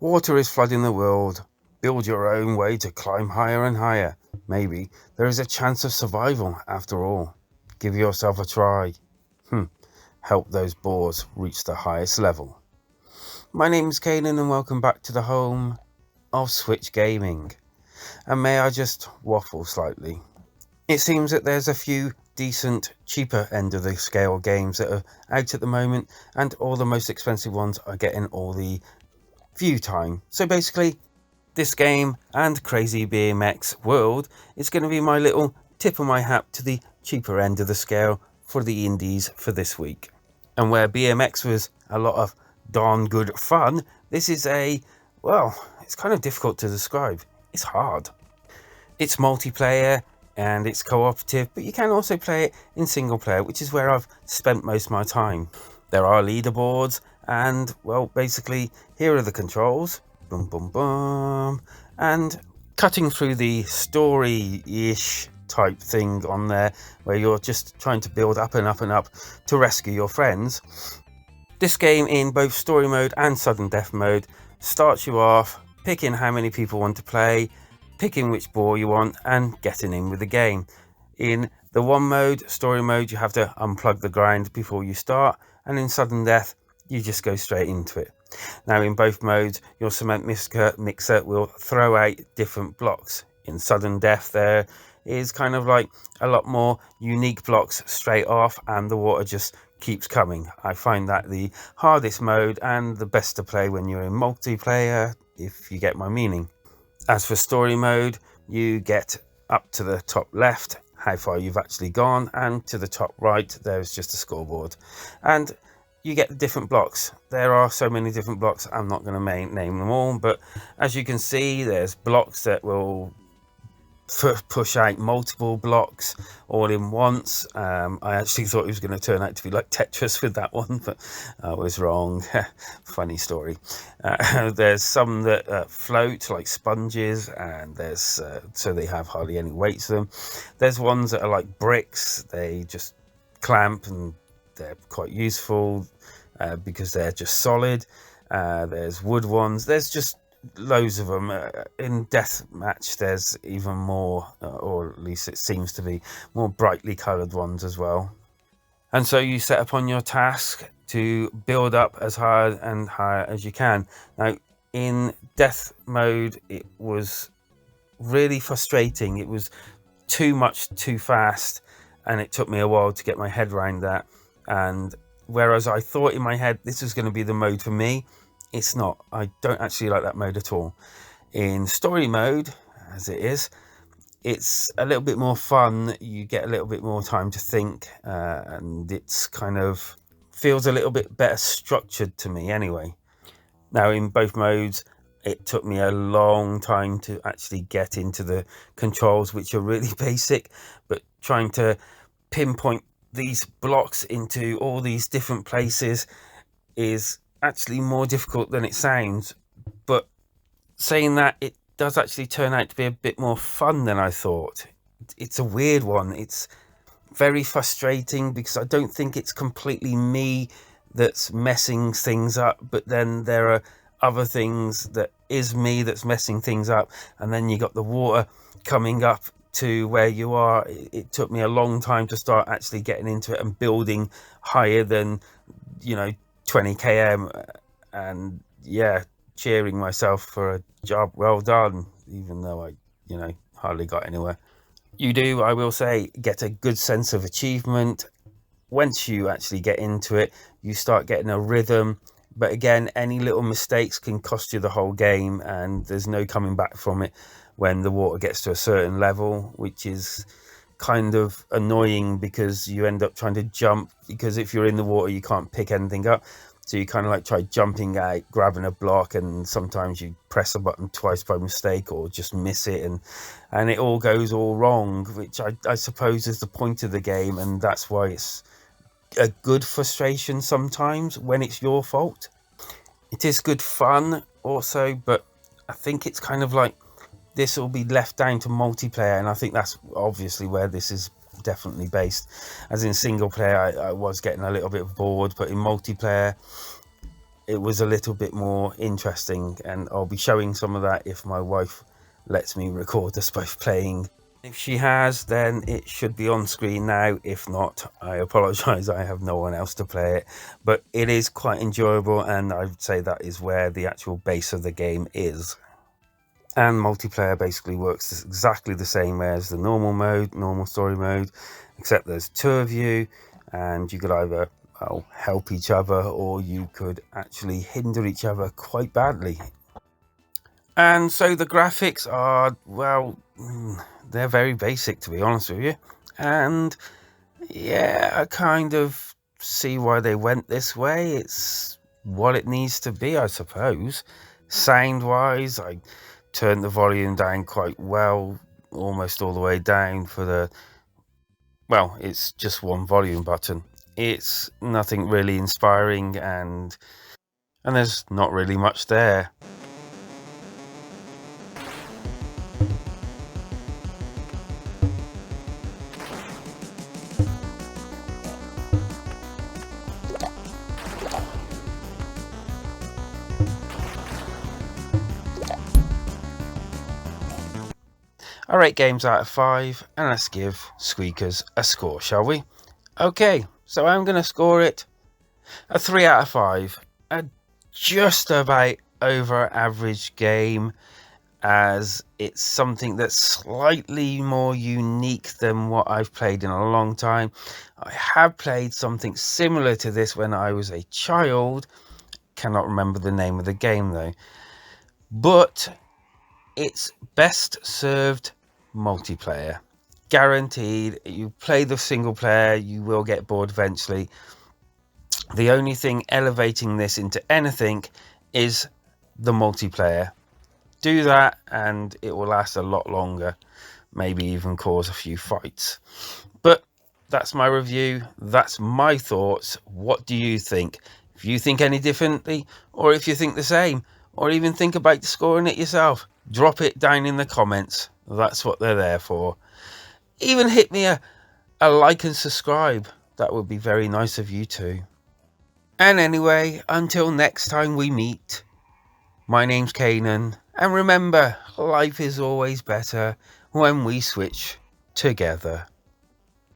Water is flooding the world. Build your own way to climb higher and higher. Maybe there is a chance of survival after all. Give yourself a try. Help those boars reach the highest level. My name is Caden and welcome back to the home of Switch Gaming. And may I just waffle slightly? It seems that there's a few decent, cheaper end of the scale games that are out at the moment, and all the most expensive ones are getting all the view time. So basically, this game and Crazy BMX World is going to be my little tip of my hat to the cheaper end of the scale for the indies for this week. And where BMX was a lot of darn good fun, this is it's kind of difficult to describe. It's hard. It's multiplayer and it's cooperative, but you can also play it in single player, which is where I've spent most of my time. There are leaderboards and, basically, here are the controls. Boom, boom, boom. And cutting through the story-ish type thing on there, where you're just trying to build up and up and up to rescue your friends. This game, in both story mode and sudden death mode, starts you off picking how many people want to play, picking which ball you want, and getting in with the game. In the one mode, story mode, you have to unplug the grind before you start, and in sudden death, you just go straight into it. Now, in both modes, your cement mixer will throw out different blocks. In sudden death, there is kind of like a lot more unique blocks straight off, and the water just keeps coming. I find that the hardest mode and the best to play when you're in multiplayer, if you get my meaning. As for story mode, you get up to the top left how far you've actually gone, and to the top right there's just a scoreboard, and you get the different blocks. There are so many different blocks, I'm not going to name them all, but as you can see, there's blocks that will push out multiple blocks all in once. I actually thought it was going to turn out to be like Tetris with that one, but I was wrong. Funny story. There's some that float like sponges, and there's so they have hardly any weight to them. There's ones that are like bricks. They just clamp and they're quite useful because they're just solid. There's wood ones. There's just loads of them. In deathmatch there's even more, or at least it seems to be more brightly coloured ones as well. And so you set upon your task to build up as hard and higher as you can. Now, in death mode, it was really frustrating. It was too much too fast, and it took me a while to get my head around that. And whereas I thought in my head this was going to be the mode for me, it's not. I don't actually like that mode at all. In story mode, as it is, it's a little bit more fun. You get a little bit more time to think, and it's kind of feels a little bit better structured to me anyway. Now, in both modes, it took me a long time to actually get into the controls, which are really basic, but trying to pinpoint these blocks into all these different places is actually more difficult than it sounds. But saying that, it does actually turn out to be a bit more fun than I thought. It's a weird one. It's very frustrating because I don't think it's completely me that's messing things up, but then there are other things that is me that's messing things up, and then you got the water coming up to where you are. It took me a long time to start actually getting into it and building higher than 20 km, and cheering myself for a job well done, even though I hardly got anywhere. You do, I will say, get a good sense of achievement. Once you actually get into it, you start getting a rhythm, but again, any little mistakes can cost you the whole game, and there's no coming back from it when the water gets to a certain level, which is kind of annoying because you end up trying to jump, because if you're in the water you can't pick anything up, so you kind of like try jumping out, grabbing a block, and sometimes you press a button twice by mistake or just miss it, and it all goes all wrong, which I suppose is the point of the game, and that's why it's a good frustration sometimes when it's your fault. It is good fun also, but I think it's kind of like this will be left down to multiplayer, and I think that's obviously where this is definitely based. As in single player, I was getting a little bit bored, but in multiplayer, it was a little bit more interesting, and I'll be showing some of that if my wife lets me record us both playing. If she has, then it should be on screen now. If not, I apologize, I have no one else to play it, but it is quite enjoyable, and I'd say that is where the actual base of the game is. And multiplayer basically works exactly the same way as the normal story mode, except there's 2 of you, and you could either help each other, or you could actually hinder each other quite badly. And so the graphics are, well, they're very basic, to be honest with you. And yeah, I kind of see why they went this way. It's what it needs to be, I suppose. Sound wise, I turned the volume down quite well, almost all the way down for the, well, it's just one volume button. It's nothing really inspiring, and there's not really much there. I rate games out of 5, and let's give Squeakers a score, shall we? Okay, so I'm going to score it a 3 out of 5. A just about over average game, as it's something that's slightly more unique than what I've played in a long time. I have played something similar to this when I was a child. Cannot remember the name of the game though. But it's best served multiplayer. Guaranteed. You play the single player, you will get bored eventually. The only thing elevating this into anything is the multiplayer. Do that and it will last a lot longer, maybe even cause a few fights. But that's my review, that's my thoughts. What do you think? If you think any differently, or if you think the same, or even think about scoring it yourself, drop it down in the comments. That's what they're there for. Even hit me a like and subscribe. That would be very nice of you too. And anyway, until next time we meet, my name's Kanan, and remember, life is always better when we switch together.